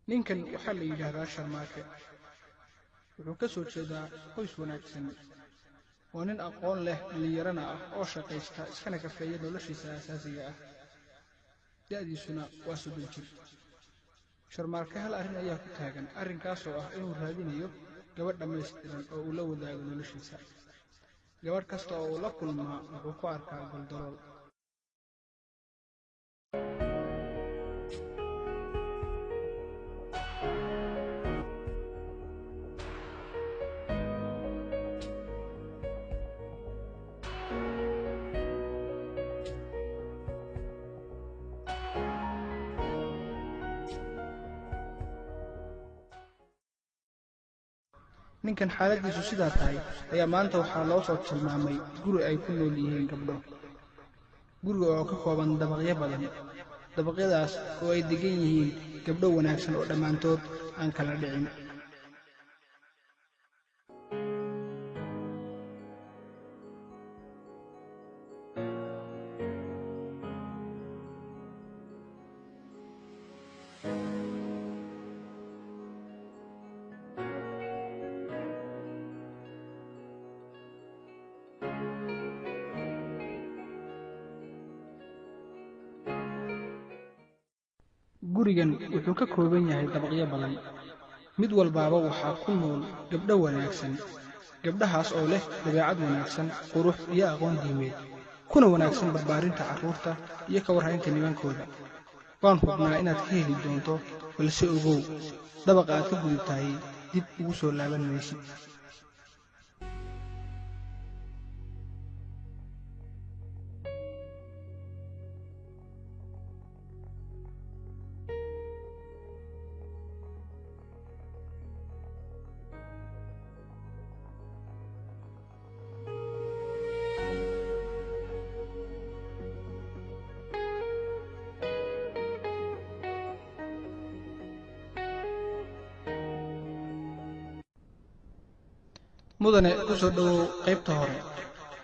ninkan waxaa la yidhaahdaa Sharmaake wuxuu ka soo jeedaa qoys wanaagsan waa nin aqoon leh dhalinyarana ah oo shaqaysta iskana kafeeya noloshiisa aasaasiga ah da'diisuna waa 30 jir Sharmaake hal arrin ayaa ku taagan arrinkaasoo ah inuu raadinayo gabadh dhammaystiran oo uu la wadaago noloshiisa gabadh kasta oo uu la kulmaa wuxuu ku arkaa goldalool ninkan xaaladiisu sidaa tahay ayaa maanta waxaa loo soo tilmaamay guri ay ku nool yihiin gabdho guriga oo ka kooban dabaqyo badan dabaqyadaas oo ay degan yihiin gabdho wanaagsan oo dhammaantood aan kala dhicin gurigan wuxuu ka kooban yahay dabaqyo badan mid walbaaba waxaa ku nool gabdho wanaagsan gabdhahaas oo leh dabeecad wanaagsan qurux iyo aqoon diimeed kuna wanaagsan barbaarinta carruurta iyo ka warhaynta nimankooda waan hubnaa inaad ka heli doonto balse ogow dabaqa aad ka gudubtahay dib ugu soo laaban maysid mudane ku soo dhawow qaybta hore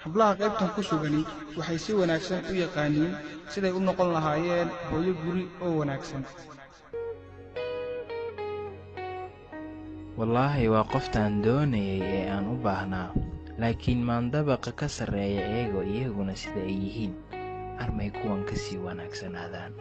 hablaha qaybtan ku sugani waxay si wanaagsan u yaqaaniin siday u noqon lahaayeen hooyo guri oo wanaagsan wallaahi waa qoftaan doonayay ee aan u baahnaa laakiin maan dabaqa ka sarreeya iyaguna sida ay yihiin armay kuwan ka sii wanaagsanaadaan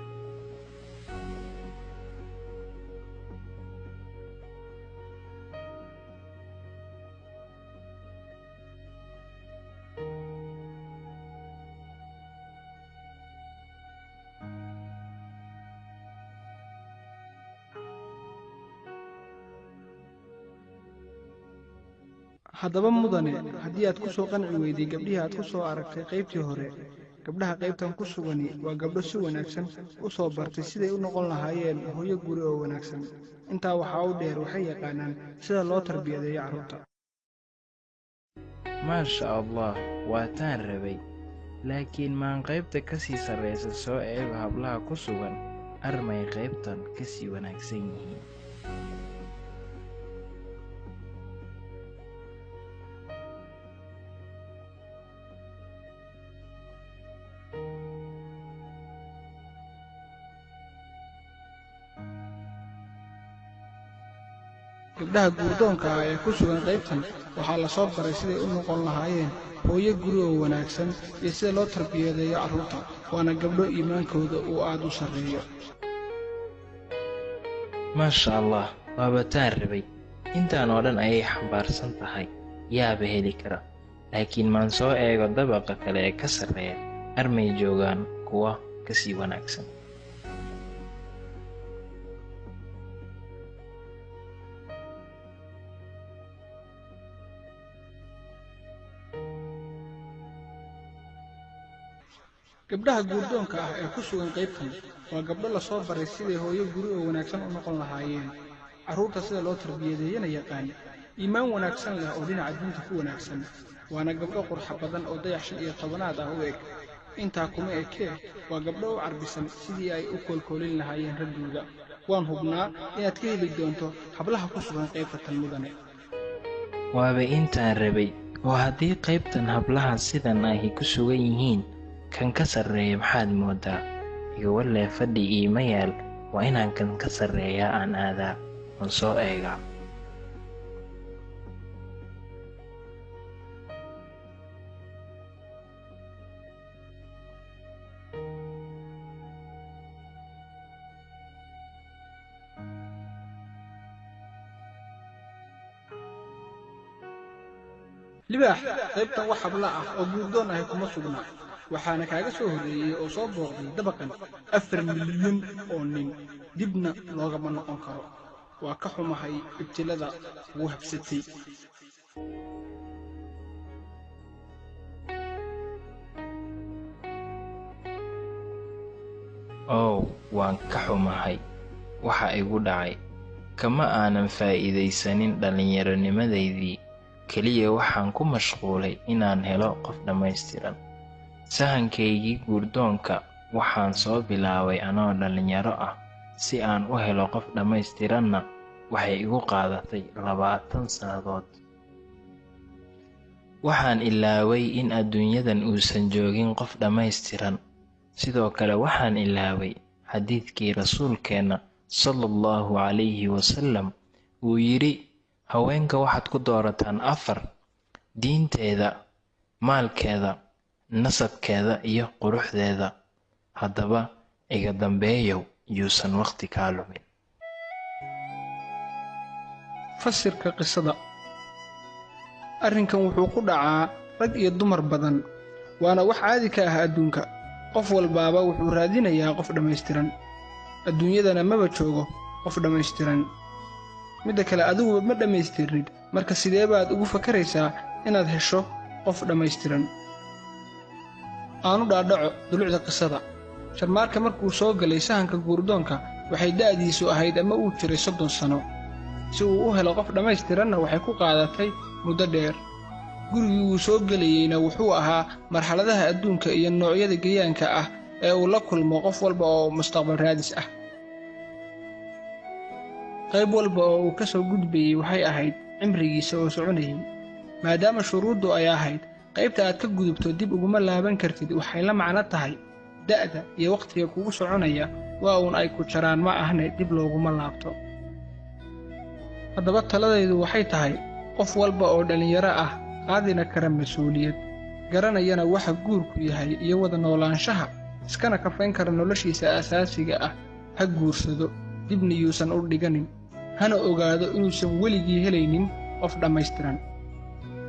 haddaba mudane haddii aad ku soo qanci weyday gabdhihii aad ku soo aragtay qaybtii hore gabdhaha qaybtan ku sugani waa gabdho si wanaagsan u soo bartay siday u noqon lahaayeen hooyo guri oo wanaagsan intaa waxaa u dheer waxay yaqaanaan sida loo tarbiyadeeyo carruurta maasha allah waa taan rabay laakiin maan qaybta ka sii sarraysa soo eego hablaha ku sugan armay qaybtan ka sii wanaagsan yihiin gabdhaha guurdoonka ah ee ku sugan qaybtan waxaa la soo baray siday u noqon lahaayeen hooyo guri oo wanaagsan iyo sida loo tarbiyadeeyo carruurta waana gabdho iimaankooda uu aad u sarreeyo maasha allah waaba taan rabay intaan oo dhan ayay xambaarsan tahay yaaba heli kara laakiin maan soo eego dabaqa kale ee ka sarreeya armay joogaan kuwa ka sii wanaagsan gabdhaha guurdoonka ah ee ku sugan qaybtan waa gabdho la soo baray siday hooyo guri oo wanaagsan u noqon lahaayeen carruurta sida loo tarbiyadeeyana yaqaan iimaan wanaagsan leh oo dhinaca diinta ku wanaagsan waana gabdho qurxa badan oo dayax 15 ah u eg intaa kuma ekee waa gabdho u carbisan sidii ay u koolkoolin lahaayeen raggooda waan hubnaa inaad ka heli doonto hablaha ku sugan qaybta tan mudane waaba intaan rabay oo haddii qaybtan hablaha sidan ahi ku sugan yihiin kan ka sarreeya maxaad moodaa iga walee fadhi iima yaal waa inaan kan ka sarreeyaa aan aadaa oon soo eegaa. libaax qaybtan wax habla ah oo guurdoon ahay kuma sugna, waxaana kaaga soo horreeyey oo soo booqday dabaqan 4 milyan oo nin, dibna loogama noqon karo. waa ka xumahay ibtilada ugu habsatay. waan ka xumahay waxa igu dhacay. kama aanan faa'iidaysanin dhallinyaronimadeydii, keliya waxaan ku mashquulay inaan helo qof dhammaystiran. sahankaygii guurdoonka waxaan soo bilaabay anoo dhallinyaro ah. si aan u helo qof dhammaystiranna waxay igu qaadatay 20 sannadood. waxaan ilaaway in adduunyadan uusan joogin qof dhammaystiran. sidoo kale waxaan ilaaway xadiidkii rasuulkeenna sallallahu calayhi wasallam uu yidhi, haweenka waxaad ku doorataan 4: diinteeda, maalkeeda, nasabkeeda iyo quruxdeeda. haddaba iga dambeeyow yuusan waqti kaa lumin. fasirka qisada. arrinkan wuxuu ku dhacaa rag iyo dumar badan, waana wax caadi ka ah adduunka. qof walbaaba wuxuu raadinayaa qof dhammaystiran. adduunyadana maba joogo qof dhammaystiran. midda kale adiguba ma dhammaystirnid, marka sidee baad ugu fakaraysaa inaad hesho qof dhammaystiran? aanu dhaadhaco dulucda qisada. sharmaarka markuu soo galay sahanka guurdoonka waxay da'diisu ahayd ama uu jiray 30 sano. si uu u helo qof dhammaystiranna waxay ku qaadatay muddo dheer. gurigii uu soo gelayeyna wuxuu ahaa marxaladaha adduunka iyo noocyada geeyaanka ah ee uu la kulmo qof walba oo mustaqbal raadis ah. qayb walba oo uu ka soo gudbayey waxay ahayd cimrigiisa oo soconayay. maadaama shuruuddu ay ahayd qaybta aad ka gudubto dib uguma laaban kartid, waxay la macno tahay da'da iyo wakhtiga kugu soconaya waa uun ay ku jaraan, ma ahne dib looguma laabto. haddaba taladaydu waxay tahay qof walba oo dhallinyaro ah qaadina kara mas-uuliyad, garanayana waxa guurku yahay iyo wada noolaanshaha, iskana kafayn kara noloshiisa asaasiga ah, ha guursado, dibna yuusan u dhiganin, hana ogaado inuusan weligii helaynin qof dhammaystiran.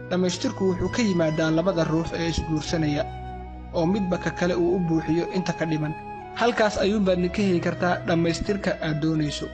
dhammaystirku wuxuu ka yimaadaa labada ruux ee isguursanaya, oo midba ka kale uu u buuxiyo inta ka dhiman. halkaas ayuunbaadna ka heli kartaa dhammaystirka aad doonayso.